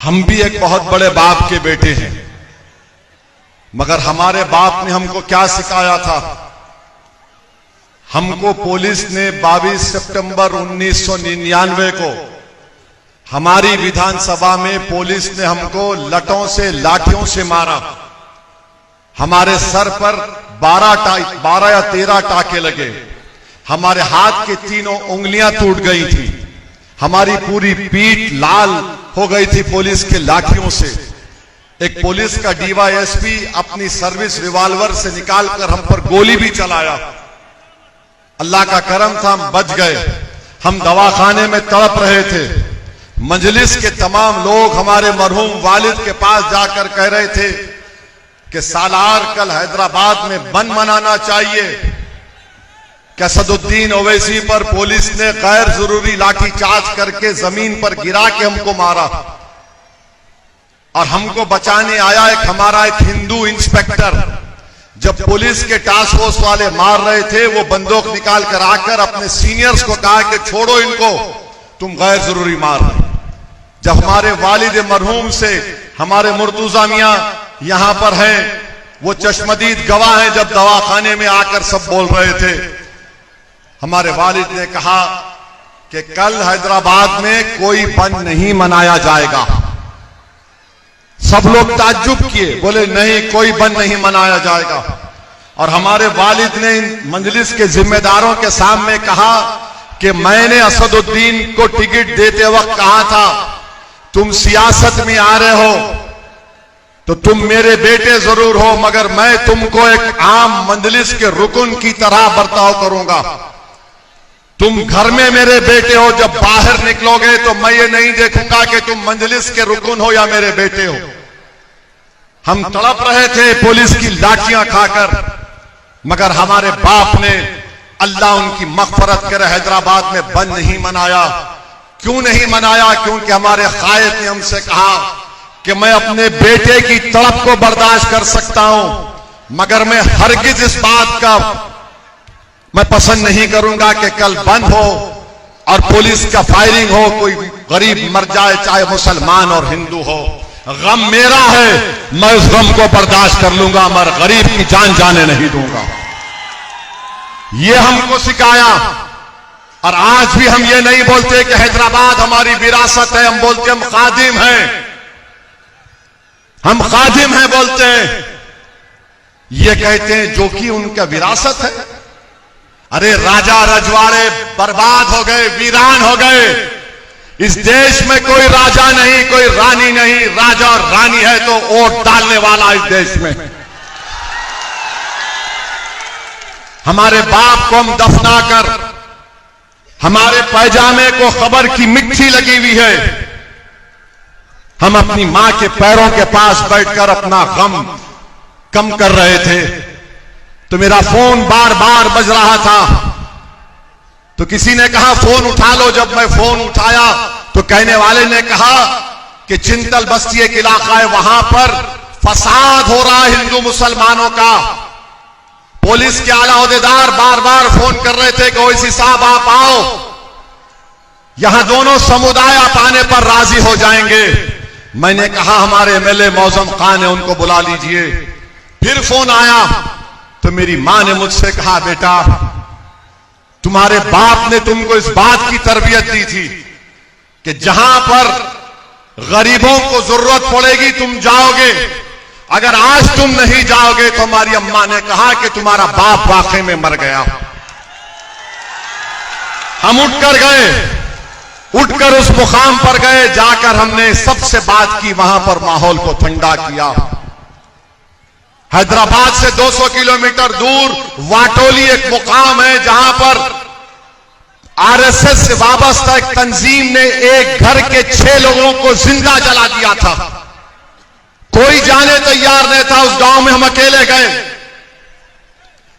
हम भी एक बहुत बड़े बाप के बेटे हैं, मगर हमारे बाप ने हमको क्या सिखाया था। हमको पुलिस ने 22 सितंबर 1999 को हमारी विधानसभा में पुलिस ने हमको लटों से लाठियों से मारा। हमारे सर पर 12 या 13 टाके लगे। हमारे हाथ की तीनों उंगलियां टूट गई थी। हमारी पूरी पीठ लाल हो गई थी पुलिस के लाठियों से। एक पुलिस का डीवाईएसपी अपनी सर्विस रिवॉल्वर से निकालकर हम पर गोली भी चलाया। अल्लाह का करम था, हम बच गए। हम दवाखाने में तड़प रहे थे। मजलिस के तमाम लोग हमारे मरहूम वालिद के पास जाकर कह रहे थे कि सालार कल हैदराबाद में बंद मनाना चाहिए कि असदुद्दीन ओवैसी पर पुलिस ने गैर जरूरी लाठीचार्ज करके जमीन पर गिरा के हमको मारा। और हमको बचाने आया हमारा एक हिंदू इंस्पेक्टर। जब पुलिस के टास्क फोर्स वाले मार रहे थे, वो बंदूक निकाल कर आकर अपने सीनियर्स को कहा कि छोड़ो इनको, तुम गैर जरूरी मार रहे। जब हमारे वालिद मरहूम से हमारे मुर्तुजा मियां यहां पर हैं, वो चश्मदीद गवाह हैं, जब दवाखाने में आकर सब बोल रहे थे, हमारे वालिद ने कहा कि कल हैदराबाद में कोई बंद नहीं मनाया जाएगा। सब लोग ताज्जुब किए, बोले नहीं कोई बंद नहीं मनाया जाएगा। और हमारे वालिद ने मजलिस के जिम्मेदारों के सामने कहा कि मैंने असदुद्दीन को टिकट देते वक्त कहा था, तुम सियासत में आ रहे हो तो तुम मेरे बेटे जरूर हो, मगर मैं तुमको एक आम मजलिस के रुकन की तरह बर्ताव करूंगा। तुम घर में मेरे बेटे हो, जब बाहर निकलोगे तो मैं ये नहीं देखूंगा कि तुम मजलिस के रुकन हो या मेरे बेटे हो। हम तड़प रहे थे पुलिस की लाठियां खाकर, मगर हमारे बाप ने, अल्लाह उनकी मगफरत करे, हैदराबाद में बंद नहीं मनाया। क्यों नहीं मनाया? क्योंकि हमारे कायद ने हमसे कहा कि मैं अपने बेटे की तड़प को बर्दाश्त कर सकता हूं, मगर मैं हरगिज इस बात का मैं पसंद नहीं करूंगा कि कल बंद हो और पुलिस का फायरिंग हो, कोई गरीब मर जाए, चाहे मुसलमान और हिंदू हो। गम मेरा है, मैं उस गम को बर्दाश्त कर लूंगा, मगर गरीब की जान जाने नहीं दूंगा। ये हमको सिखाया। और आज भी हम ये नहीं बोलते कि हैदराबाद हमारी विरासत है, हम बोलते हम खादिम हैं, हम खादिम हैं बोलते हैं। ये कहते हैं जो कि उनका विरासत है। अरे राजा रजवाड़े बर्बाद हो गए, वीरान हो गए। इस देश में कोई राजा नहीं, कोई रानी नहीं। राजा और रानी है तो वोट डालने वाला इस देश में। हमारे बाप को हम दफना कर, हमारे पैजामे को खबर की मिट्टी लगी हुई है, हम अपनी मां के पैरों के पास बैठकर अपना गम कम कर रहे थे। तो मेरा फोन बार बार बज रहा था, तो किसी ने कहा फोन उठा लो। जब मैं फोन उठाया तो कहने वाले ने कहा कि चिंतल बस्ती एक इलाका है, वहां पर फसाद हो रहा है हिंदू मुसलमानों का। पुलिस के आला ओहदेदार बार बार फोन कर रहे थे कि ओवैसी साहब आप आओ, यहां दोनों समुदाय आप आने पर राजी हो जाएंगे। मैंने कहा हमारे एमएलए मौजम खान है, उनको बुला लीजिए। फिर फोन आया तो मेरी मां ने मुझसे कहा, बेटा तुम्हारे बाप ने तुमको इस बात की तरबियत दी थी कि जहां पर गरीबों को जरूरत पड़ेगी तुम जाओगे। अगर आज तुम नहीं जाओगे तो हमारी अम्मा ने कहा कि तुम्हारा बाप वाकई में मर गया। हम उठकर गए, उठकर उस मुकाम पर गए। जाकर हमने सबसे बात की, वहां पर माहौल को ठंडा किया। हैदराबाद से 200 किलोमीटर दूर वाटोली एक मुकाम है, जहां पर आरएसएस से वाबस्ता एक तंजीम ने एक घर के 6 लोगों को जिंदा जला दिया था। कोई जाने तैयार नहीं था। उस गांव में हम अकेले गए।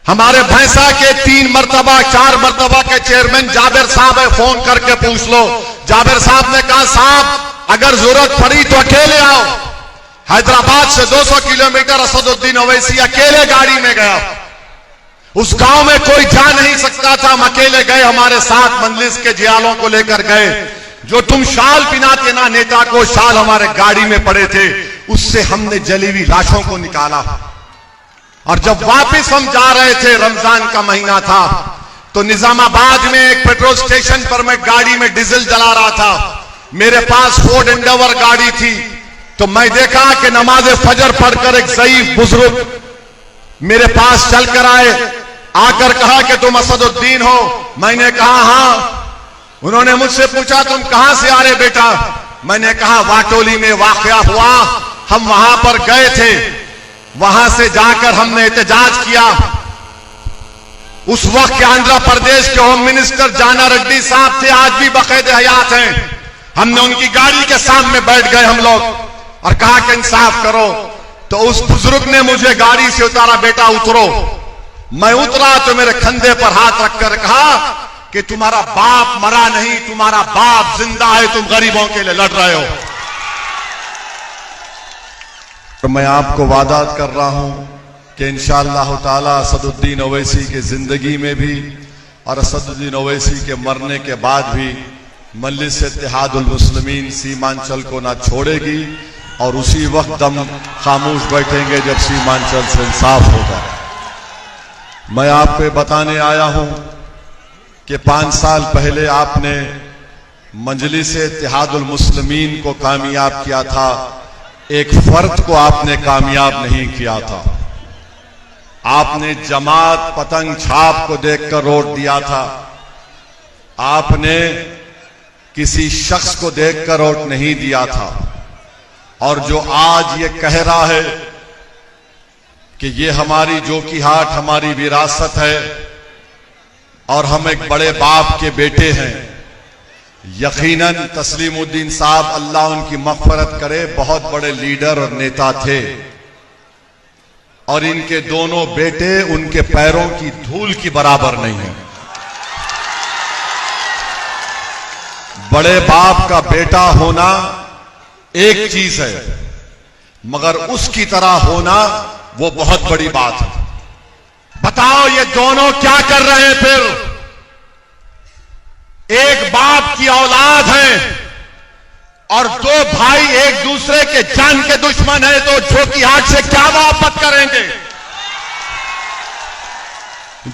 हमारे भैंसा के 3 मरतबा 4 मरतबा के चेयरमैन जाबिर साहब है, फोन करके पूछ लो। जाबिर साहब ने कहा साहब अगर जरूरत पड़ी तो अकेले आओ। हैदराबाद से 200 किलोमीटर असदुद्दीन ओवैसी अकेले गाड़ी में गया। उस गांव में कोई जा नहीं सकता था, हम अकेले गए। हमारे साथ मजलिस के जियालों को लेकर गए। जो तुम शाल पिनाते ना नेता को, शाल हमारे गाड़ी में पड़े थे, उससे हमने जली हुई लाशों को निकाला। और जब वापस हम जा रहे थे, रमजान का महीना था, तो निजामाबाद में एक पेट्रोल स्टेशन पर मैं गाड़ी में डीजल जला रहा था। मेरे पास फोर्ड एंडेवर गाड़ी थी, तो मैं देखा कि नमाज फजर पढ़कर एक ज़ईफ बुजुर्ग मेरे पास चलकर आए, आकर कहा कि तुम असदुद्दीन हो। मैंने कहा हाँ। उन्होंने मुझसे पूछा तुम कहां से आ रहे बेटा? मैंने कहा वाटोली में वाकया हुआ, हम वहां पर गए थे, वहां से जाकर हमने एहतजाज किया। उस वक्त के आंध्र प्रदेश के होम मिनिस्टर जाना रेड्डी साहब थे, आज भी बकायद हयात हैं। हमने उनकी गाड़ी के सामने बैठ गए हम लोग और कहा कि इंसाफ करो। तो उस बुजुर्ग ने मुझे गाड़ी से उतारा, बेटा उतरो। मैं उतरा तो मेरे कंधे पर हाथ रखकर कहा कि तुम्हारा बाप मरा नहीं, तुम्हारा बाप जिंदा है, तुम गरीबों के लिए लड़ रहे हो। तो मैं आपको वादा कर रहा हूं कि इंशाअल्लाह ताला असदुद्दीन ओवैसी की जिंदगी में भी और असदुद्दीन ओवैसी के मरने के बाद भी मजलिस इत्तेहादुल मुस्लिमीन सीमांचल को ना छोड़ेगी और उसी वक्त हम खामोश बैठेंगे जब सीमांचल से इंसाफ होगा। मैं आपको बताने आया हूं कि 5 साल पहले आपने मजलिस इत्तेहादुल मुस्लिमीन को कामयाब किया था, एक फर्द को आपने कामयाब नहीं किया था। आपने जमात पतंग छाप को देखकर वोट दिया था, आपने किसी शख्स को देखकर वोट नहीं दिया था। और जो आज ये कह रहा है कि ये हमारी जोकीहाट हमारी विरासत है और हम एक बड़े बाप के बेटे हैं, यकीनन तस्लीमुद्दीन साहब अल्लाह उनकी मग़फ़िरत करे, बहुत बड़े लीडर और नेता थे और इनके दोनों बेटे उनके पैरों की धूल की बराबर नहीं है। बड़े बाप का बेटा होना एक चीज है, मगर उसकी तरह होना वो बहुत बड़ी बात है। बताओ ये दोनों क्या कर रहे हैं? फिर एक बाप की औलाद है और 2 भाई एक दूसरे के जान के दुश्मन है, तो जोकीहाट से क्या मोहब्बत करेंगे?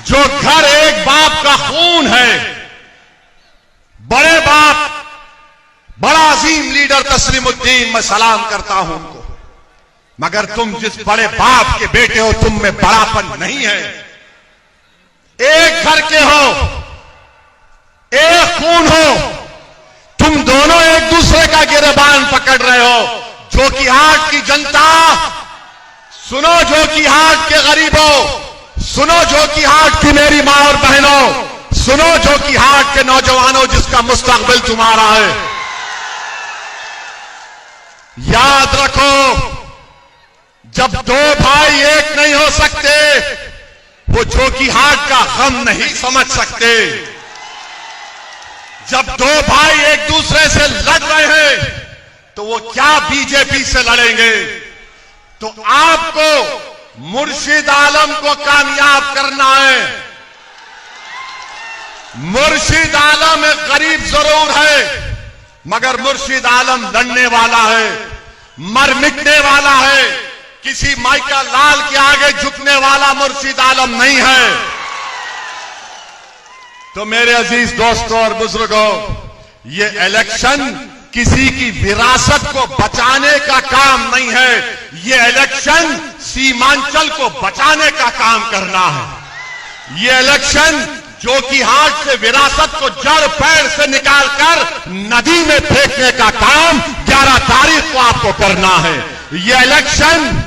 जो घर एक बाप का खून है, बड़े बाप, बड़ा अजीम लीडर तस्लीमुद्दीन, मैं सलाम करता हूं उनको, मगर तुम जिस बड़े बाप के बेटे हो, तुम में बड़ापन नहीं है। एक घर के हो, एक खून हो, तुम दोनों एक दूसरे का गिरबान पकड़ रहे हो। जोकीहाट की जनता सुनो, जोकीहाट के गरीबों सुनो, जोकीहाट की मेरी मां और बहनों सुनो, जोकीहाट के नौजवानों जिसका मुस्तकबिल तुम्हारा है, याद रखो, जब 2 भाई एक नहीं हो सकते, वो जोकीहाट का गम नहीं समझ सकते। जब 2 भाई एक दूसरे से लड़ रहे हैं, तो वो क्या बीजेपी से लड़ेंगे? तो आपको मुर्शिद आलम को कामयाब करना है। मुर्शिद आलम एक गरीब जरूर है, मगर मुर्शिद आलम लड़ने वाला है, मर मिटने वाला है, किसी माइका लाल के आगे झुकने वाला मुर्शिद आलम नहीं है। तो मेरे अजीज दोस्तों और बुजुर्गों, ये इलेक्शन किसी की विरासत को बचाने का काम नहीं है, ये इलेक्शन सीमांचल को बचाने का काम करना है। ये इलेक्शन जोकीहाट से विरासत को जड़ पैर से निकालकर नदी में फेंकने का काम 11 तारीख को आपको करना है। ये इलेक्शन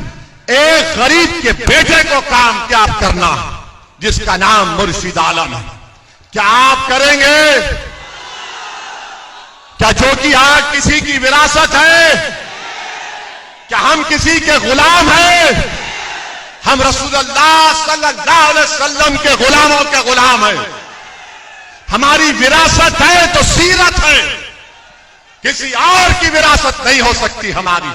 एक गरीब के बेटे को कामयाब करना है, जिसका नाम मुर्शिद आलम है। क्या आप करेंगे? क्या जोकीहाट किसी की विरासत है? क्या हम किसी के गुलाम हैं? हम रसूलुल्लाह सल्लल्लाहु अलैहि वसल्लम के गुलामों के गुलाम हैं। हमारी विरासत है तो सीरत है, किसी और की विरासत नहीं हो सकती हमारी।